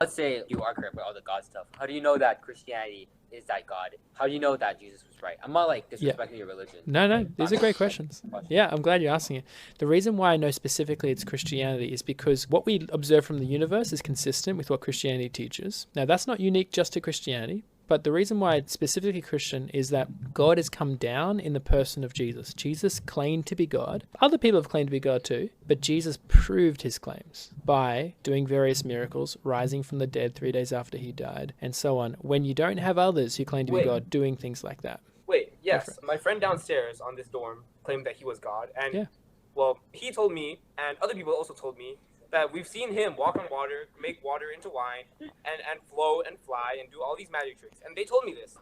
let's say you are correct with all the God stuff. How do you know that Christianity is that God? How do you know that Jesus was right? I'm not like Yeah. disrespecting your religion. No, these are great questions. Yeah, I'm glad you're asking it. The reason why I know specifically it's Christianity is because what we observe from the universe is consistent with what Christianity teaches. Now, that's not unique just to Christianity, but the reason why it's specifically Christian is that God has come down in the person of Jesus. Jesus claimed to be God. Other people have claimed to be God too, but Jesus proved his claims by doing various miracles, rising from the dead 3 days after he died, and so on. When you don't have others who claim to be Wait. God doing things like that. Wait, for yes, it. my friend downstairs on this dorm claimed that he was God, and Yeah. well, he told me, and other people also told me that we've seen him walk on water, make water into wine, and flow and fly and do all these magic tricks. And they told me this.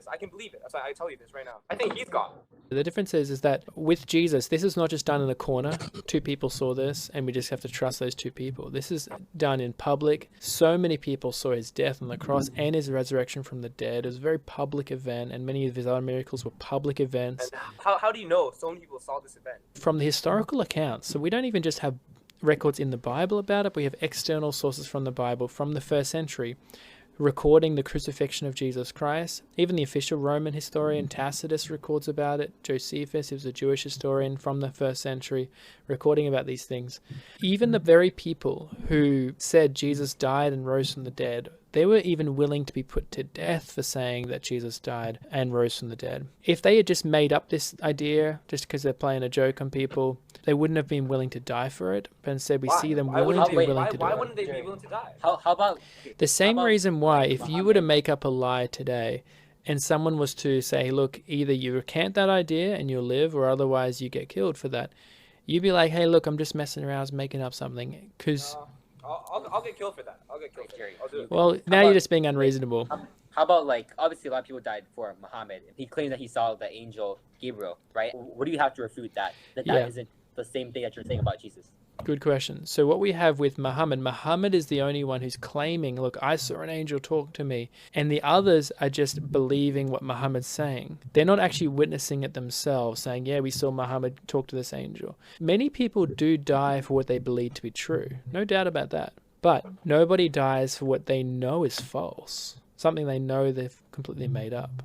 I can believe it. That's why I tell you this right now. I think he's God. The difference is that with Jesus, this is not just done in the corner. Two people saw this, and we just have to trust those two people. This is done in public. So many people saw his death on the cross and his resurrection from the dead. It was a very public event, and many of his other miracles were public events. And how do you know so many people saw this event? From the historical accounts, so we don't even just have records in the Bible about it, but we have external sources from the Bible from the first century recording the crucifixion of Jesus Christ. Even the official Roman historian Tacitus records about it. Josephus, who was a Jewish historian from the first century, recording about these things. Even the very people who said Jesus died and rose from the dead, they were even willing to be put to death for saying that Jesus died and rose from the dead. If they had just made up this idea just because they're playing a joke on people, they wouldn't have been willing to die for it. But instead, we see them willing to do Why it. wouldn't they be willing to die? How about The same how about reason why, if you Muhammad? were to make up a lie today and someone was to say, look, either you recant that idea and you'll live, or otherwise you get killed for that, you'd be like, hey, look, I'm just messing around, I was making up something. Because, I'll get killed for that. I'll get killed for that. I'll do it. well, now about- you're just being unreasonable. How about like obviously a lot of people died for Muhammad. He claims that he saw the angel Gabriel, right? What do you have to refute that? That Yeah. isn't the same thing that you're saying about Jesus. Good question. So what we have with Muhammad is the only one who's claiming, look, I saw an angel talk to me. And the others are just believing what Muhammad's saying. They're not actually witnessing it themselves, saying, yeah, we saw Muhammad talk to this angel. Many people do die for what they believe to be true. No doubt about that. But nobody dies for what they know is false. Something they know they've completely made up.